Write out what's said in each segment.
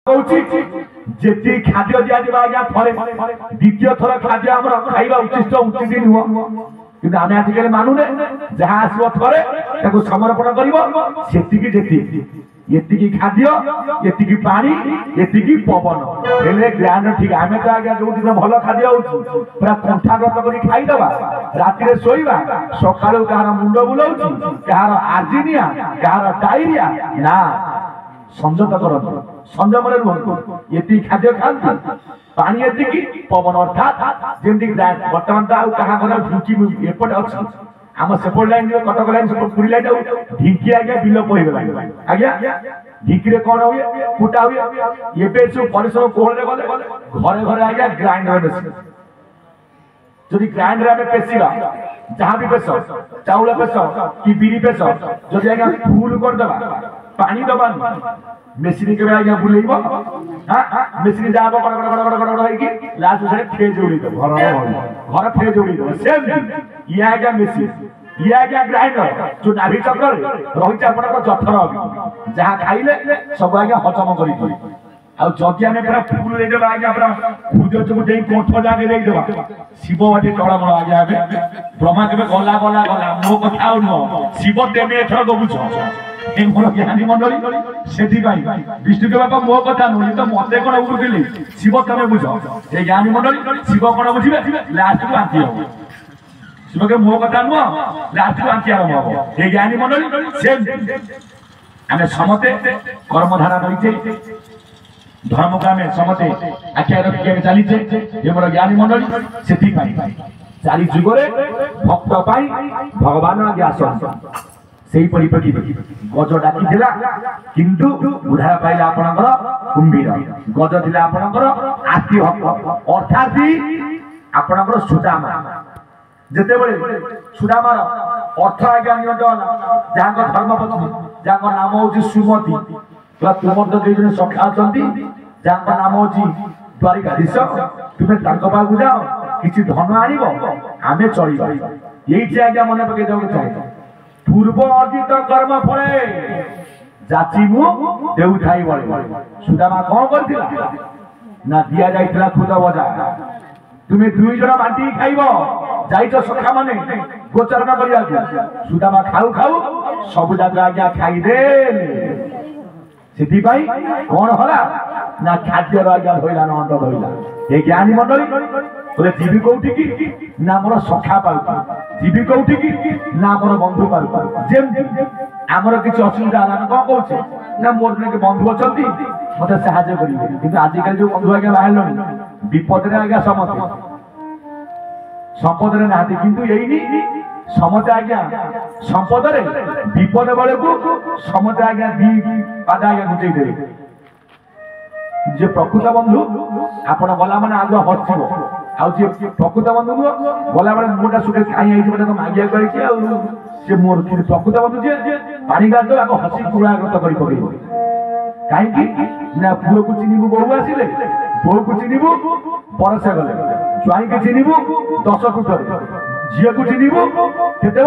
जी खाद्य दिया आज्ञा थे द्वितीय थर खाद्य आम खाଇବା उचित उचित नुह कि आम आजिकल मानुने जहाँ आसो थे समर्पण कर खाद्य ये पानी ये पवन हेले ज्ञान ठीक आम तो आज्ञा जो दिन भल खाद्य पूरा कंठागत कर खाईदबा राति शोवा सका कहार मुंड बुलाऊ कहार आर्जिनिया कहार डायरिया ना संयत कर संयम रुहतु ये खाद्य खाती पानी ये पवन अर्थात जमी बर्तमान तो क्या ढिंकी एपटे अच्छी आम सेपट line Cuttack line Puri line ढिंकी आज्ञा विलोप हो गला आज्ञा ढिंकी कौन हुए कुटा हुए ये सब परिश्रम कोहले गले घरे घरे आज्ञा ग्राइंडर मेसिन जदि ग्राइंडर आम पेशिवा जहाँ भी पेश चाउल पेश कि बिरी पेश जदि आज्ञा फुल करदे पानी दबा मेसिन के आज्ञा बुलेब मेसिन जा लास्ट साइड फेज उड़ेदेव घर फेज उड़ेदेव सेम ये आज्ञा मेसिन ये आज्ञा ग्राइंडर जो नाभि चक्र रही आप जठर जहाँ खाइले सब आज्ञा हजम कर जदि आम पूरा फुल देदेव आज्ञा पूरा हृदय चुप दे कंठ जाके देदेव शिव बाटे टड़मड़ आज्ञा ब्रह्मा के गला गला गला मो कथा नुह शिव देने एथर दबुच ज्ञानी मंडली से विष्णु के बापा मो कथा नुह तो मत कौन उठुली शिव तुम बुझ ये ज्ञानी मंडली शिव कौन बुझे लास्ट को आंती हम शिव के मो कथा नुह लास्ट को आंती आरंभ हम ये ज्ञानी मंडली से आम समते कर्मधारा रही धर्म को आम समते आख्या रखिए चलीचे ये मोर ज्ञानी मंडली से चारि जुगरे भक्त भगवान आगे आसन से परिप्रेक्षी गज डाकी किंतु उधार पाइला आपणकर कुंभीर गज थिला आपणकर आत्ती भक्त अर्थात आपणकर सुदामा जेते बेले सुदामार अर्थ आज्ञा नियंत्रण जहाँ धर्मपत्नी जहाँ नाम हूँ सुमति तुम तो दुईजन सखा अच्छा जहाँ नाम हूँ द्वारिकाधीश तुम्हें पाक जाओ किसी धन आम चल ये आज्ञा मन पकई देवाक चाहे पूर्व अर्जित कर्म फले जाची देउ थाई बड़े सुदामा कौन कर ना दिया जाइतला खुद बजा तुम्हें दुई जन बांटी खाइब जाइछ सखा माने गोचरण करिया सुदामा खाऊ खाऊ सब जागा आज्ञा खाइदे सेठी कौन हला ना खाद्य आज्ञा धोइला न अंत धोइला ये ज्ञानी मंडली बोले जीवी कौटी की ना मोर सखा पाउ जीवी कौटी की ना मोर बंधु पाउ जेम आमर किसी असुविधा आम कौन कौचे ना मोर जन बंधु अच्छा मत साहय करेंगे कि आजिकल जो बंधु आज्ञा बाहर विपद आज्ञा समस्ते संपद ना किंतु यही समते आज्ञा संपद विपद बेले को समते आज्ञा दी पाद आज्ञा गुचई देवे जे प्रकृत बंधु आपण गला मैंने आगुआ हसब आउ प्रकृत बंधु गला बेले मुटा सुखे खाई मागिया सी मोर प्रकृत बंधु जी पानी गाद हसी कुड़ाग्रत कर कहीं ना पुओ को चिन्हबू बहु आसिले बहु को चिन्हबू बरसे गले ज्वाई के चिन्हबू 10 फुट झील को चिन्हबू केते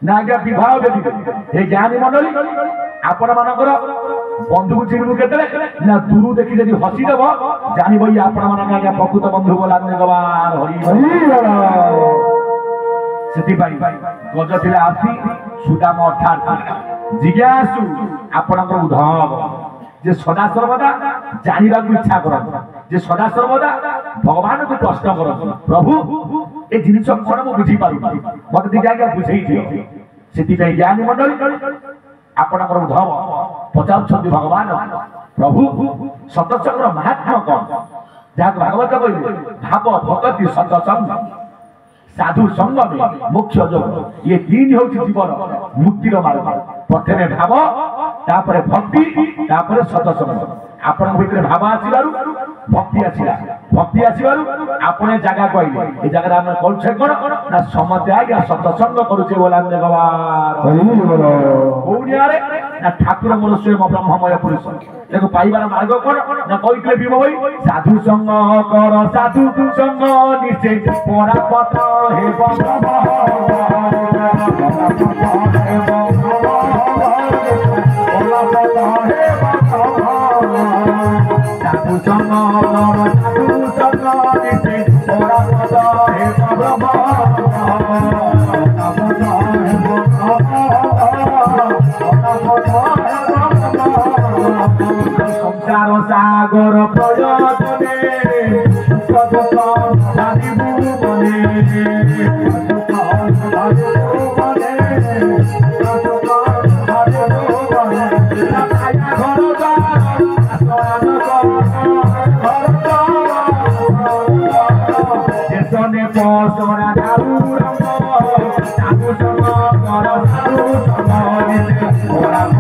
ना आज्ञा विवाह व्यतीत ये ज्ञानी मंडली आपण मानकर बंधु को चिन्हबू केते ना दूर देखी जदि हसीदेव जानब ये आपण मान आज्ञा प्रकृत बंधु बोला गवार हरि गज थिला आसी सुदाम अर्थात जिज्ञासु आपणकर उद्धव जे सदा सर्वदा जानिबा इच्छा करत जे सदा सर्वदा भगवान को प्रश्न करत प्रभु ए जिनिस कोन मु बुझी पारु मत दिगा आज्ञा बुझेई दियो सेति ज्ञानी मंडली आपणकर उद्धव पचाउछथि भगवान प्रभु सतचक्र महात्मा कौन जहाँ भागवत कहले भाव भक्ति सत्संग साधु संग में मुख्य योग ये तीन हूँ जीवन मुक्तिर मार्ग प्रथम भाव तापर भक्ति तापर सत्संग आपण भीतर भाव आसबार भक्ति आसला भक्ति आसबार आपने जगह कहले ये जगह आम कौन ना समते आज्ञा सत्संग करुचे बोला ना ठाकुर मोर स्वयं ब्रह्ममय पुरुष देखो पाइबार मार्ग कौन ना कहते भीम भाई साधु संग कर साधु संग निश्चय परापत हे संग साधु संग नीति मोरा पद हे ब्रह्म संसार सागर प्रयोजने सुख दुख साधिबु मने Posora daura sabu sama para sabu sama ni orang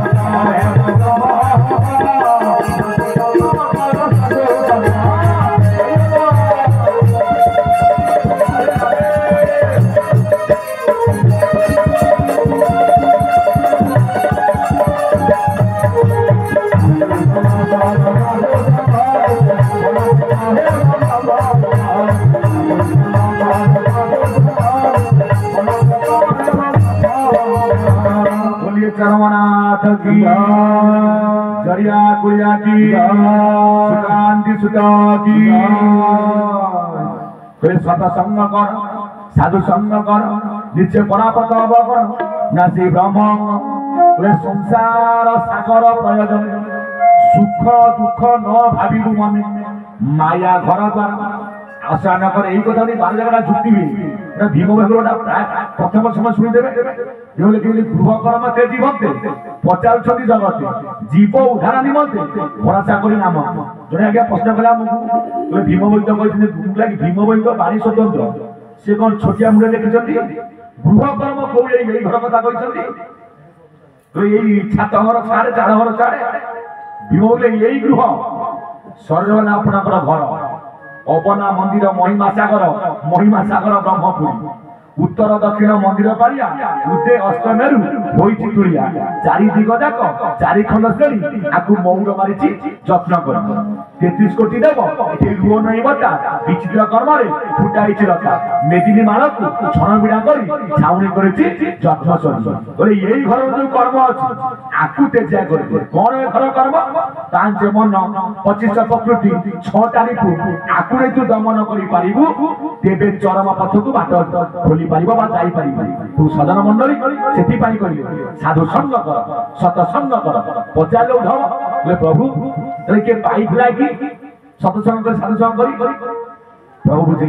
चरमनाथ की जरिया गुरिया की सुकांति सुता की कोई सत्संग कर साधु संग कर निश्चय परापत कर ना से ब्रह्म कोई संसार सागर प्रयोजन सुख दुख न भाविबु मन माया घर द्वार आशा न कर यही कथा बार जगह जुक्ति भी भीम भागवत प्रथम समय शुणिदेवे गृह कर्म तेजी भक्ते पचार जगते जीव उद्धार निमंते भरोसा करी नाम जड़े आज्ञा प्रश्न कला भीम वैद्य कहते भीम वैद्य बाणी स्वतंत्र से कौन छोटिया मुड़े लिखिं गृह कर्म कौ यही घर कथा यही छात घर छाड़े चाड़ घर छाड़े भीम बोले यही गृह सर्वना अपना घर अबना मंदिर महिमा सागर ब्रह्मपुरी उत्तर दक्षिण मंदिर पारिया उदे अष्टमेरु होइछि तुलिया चारि दिग जाक चारि खंड श्रेणी आकु मौर मारिछि जत्न कर 33 कोटी देव एठी रुओ नै बता विचित्र कर्म रे फुटाइछि रथा मेदिनी मालक छण बिडा करी छाउनी करिछि जत्न सरी बोले एई घर जो कर्म अछि आकु तेजा करबे कोन ए घर कर्म तांच मन 25 प्रकृति 6 तारिखु आकु रे तू दमन करि पारिबु तेबे चरम पथकु बाट खोली पारिबा बा जाई पारिबा तू सदन मंडली सेति पाई करियो साधु संग कर सत्संग कर पचाले उठाओ बोले प्रभु तले के पाई फला की सत्संग कर साधु संग करी प्रभु बुझे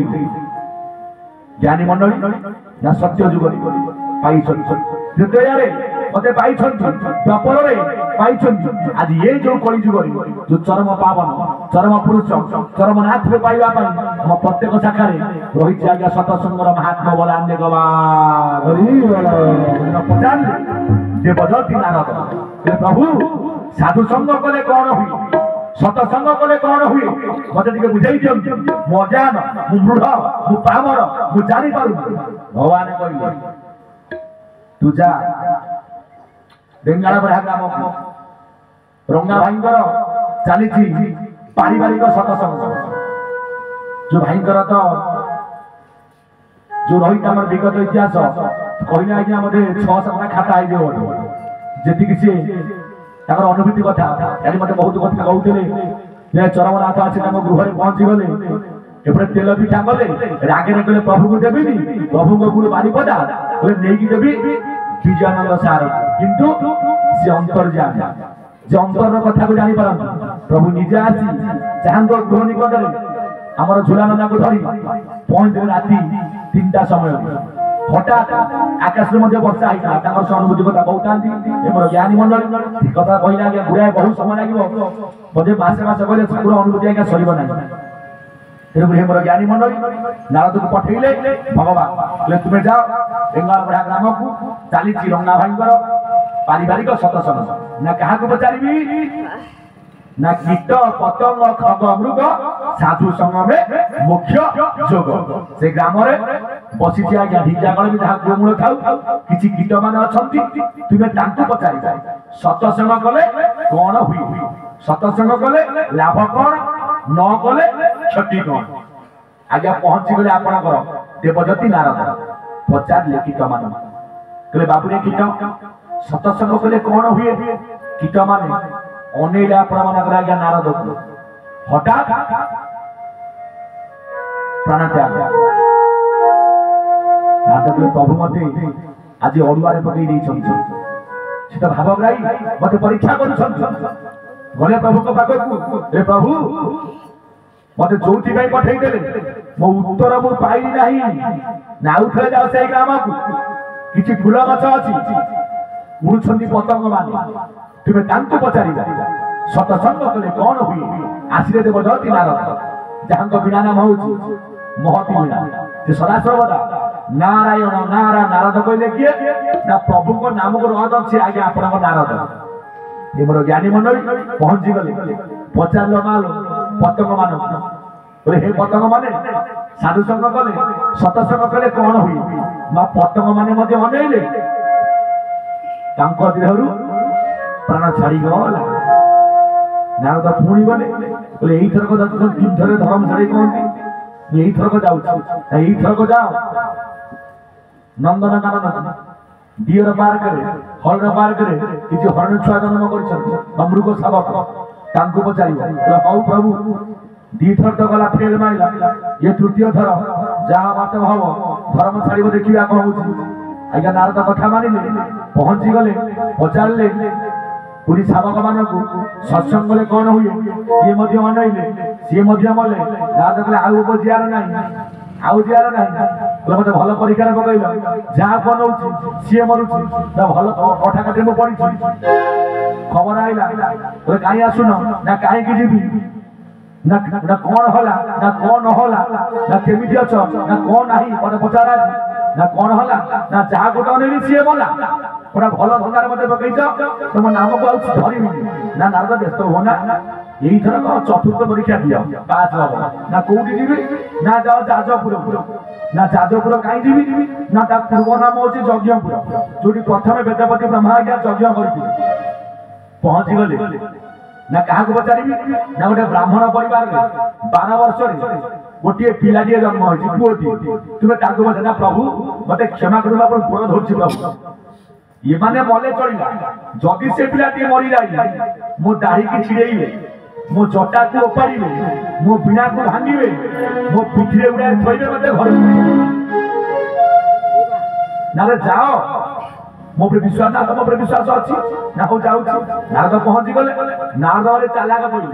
ज्ञानी मंडली ना सत्य जुग पाई छन जतयारे मते पाई छन व्यापार रे पाई छन आज ये जो कली जुग जो चरम पावन चरम पुरुष चरम नाथ रे पाइबा पई हम प्रत्येक शाखा रे रोहित जागा सत्संगर महात्मा बलान्य गवा हरि बोल पचान देवजति नारद प्रभु साधु संग कले कोन हुई सत्संग कले कोन हुई मते टिके बुझाई दियौ मो ज्ञान मु मृढ़ मु पामर मु जानि पारु भगवान कहि तू जा बेंगाला बड़ा ग्राम रंगा भाईंकर चली पारिवारिक सत्संग जो भाईंकर तो जो रही आम विगत इतिहास कहले आज्ञा मत 6-7 खाता जी किसी अनुभूति कथा मत बहुत कथा कहते चरमनाथ आसी गृह पहुंची गले एपटे तेल पिठा कले रागे कहले प्रभु को देवी प्रभु को गुरु बारीपदा नहीं देवी विजयानंद सार किंतु से अंतर्जान जे अंतर कथा को जानी पारन प्रभु निजे आसी जहां गृह निकटरे आमर झुलानंदा को धरी पहुंच राति 3टा समय हठात आकाश में वर्षा होता अनुभूति कथा कहते मोर ज्ञानी मंडल कथा कहला गुड़ाए बहुत समय लगे बोधे मसे कहले ठाकुर अनुभूति आज्ञा सर ना तेरे मोर ज्ञानी मंडल नारद को पठेले भगवान बोले तुम्हें जाओ बेंगाल बड़ा ग्राम को चली रंगा भाई पारिवारिक सत्संग ना क्या पचारि ना कीट पतंग खग मृग साधु संग में मुख्य जोग से ग्राम बसी आज्ञा ढिंजागल भी जहाँ गोमूल खाऊ किसी कीट मान अच्छा तुम्हें पचारि सत्संग कले कौन हुई सत्संग कले लाभ कौन न कले क्षति कौन आज्ञा पहुंची गले आपणकर देवजति नारद पचारे कीट मान कहले बाबू रे कीट सत्संग कले कौन हुए कीट मान अनेला आपण मानकर आज्ञा नारद को हठात प्राण त्याग प्रभु मते आज अड़ुआरे पकई से तो भावग्राही मत परीक्षा कर गले प्रभु पाखक हे प्रभु मत जो पठे मो उत्तर मु पाइली ना आउ थे जाओ से ग्राम को किसी फूल गछ अच्छी उड़ुंट पतंग मान तुम्हें पचार सतसंग कले कौन हुए आशीरे देव जति नारद जहाँ बिना नाम हूँ महती मीणा से सदा सर्वदा नारायण नारा नारद कहले किए ना प्रभु को नाम को रद अच्छे आगे आप नारद ये मोर ज्ञानी मंडली पहुंची गले पचार माल पतंग मान हे पतंग माने साधु संग कले सतसंग कले कौन हुए ना पतंग माने अनैले देहरु प्राण छाड़ी गला नारद पुणी गले बोले यही थरक तीन थर धर्म छाड़ी कहती यही थरक जाओ जाओ नंदन कानन दियर पार करे हरण पार करे किसी हरण छुआ जन्म कर मृग शावक पचार हौ प्रभु दी थर तो गला फेल मारिला ये तृतीय थर जहाँ बात भाव धर्म छाड़ देखा कौन आज्ञा नारद कथा मानिले पहुंची गले पचारे पुरी शावक मान सत्संग कौन हुए सी अनैले सी मले नारद कहले आउ बजियार ना आउ जियार ना मत भल परीक्षा पकईल जहाँ बनाऊँ सी मरुची भल कठा काटे मुझे पड़ी खबर आईला कहीं आसुन ना कहीं जीवी ना कौन होला ना कौन होला ना केमी अच्छ ना कौन ना मत पचार ना कौन होला ना जहाँ गोटे अनेली सी बोला गोटा भल धंदार मत पकईच तुम नाम को धरमी ना नारद व्यस्त हो ना यही थर चतुर्थ परीक्षा दिया पास हम ना कौटी जी ना जाओ जाजपुर ना जाजपुर कहीं जीवी ना पूर्व नाम हूँ यज्ञपुर जो प्रथम वेदपति ब्रह्मा यज्ञ कर पहुंची गले ना क्या पचारि ना गोटे ब्राह्मण परिवार 12 वर्ष गोटे पिलाटे जन्म हो पुओटी तुम्हें पचार ना प्रभु मत क्षमा कर गोड़ धरछि प्रभु ये माने मले चलला जदि से पिलाटे मरी जाए मो दाढ़ी की छिड़े मो जटा को ओपारे मो बीणा को भांगे मो पिठे उड़ा थोड़े मत घर ना जाओ मो पर विश्वास ना तुम पर विश्वास अच्छी ना हो जाऊँ नारद पहुंची गले नारद वाले चालाक पड़े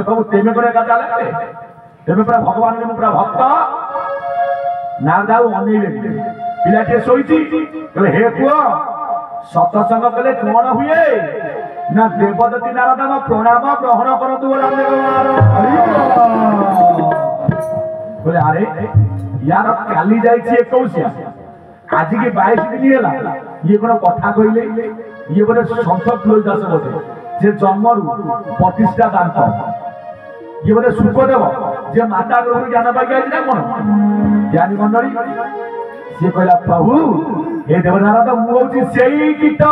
प्रभु तेमे करे का चालाक तेमे पूरा भगवान ने पूरा भक्त नारद अनेले पिलाटे शोची हे पुओ सतसंग कले कौन हुए ना देवदत्ती नारद प्रणाम ग्रहण करतु बोले अरे यार काली जाइए 21 आज के 22 दिन है ये कौन कथा कहले ये बोले सन्थ तुलसीदास बोले जे जन्मरू 25टा दांत ये बोले सुखदेव जे माता गर्भ ज्ञान पाई ना कौन ज्ञानी मंडली सी कहला प्रभु हे देवनारद मुझे से कीट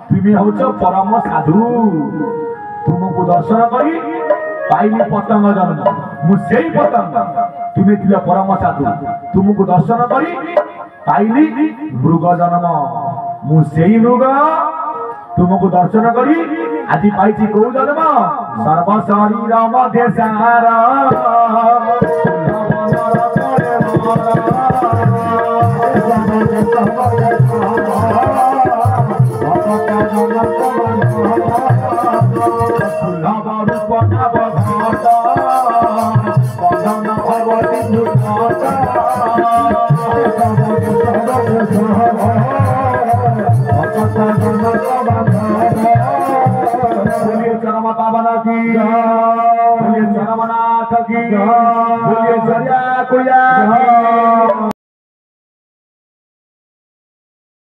तुम्हें हूँ परम साधु तुमको दर्शन करी पाइली पतंग जन्म मुझे पतंग तुम्हें थे परम साधु तुमको दर्शन करी पाइली मृग जन्म मुझे मृग तुमको दर्शन करी आज पाई कौ जन्म सर्व शरीर मध्य सारा पावना की चरमनाथ की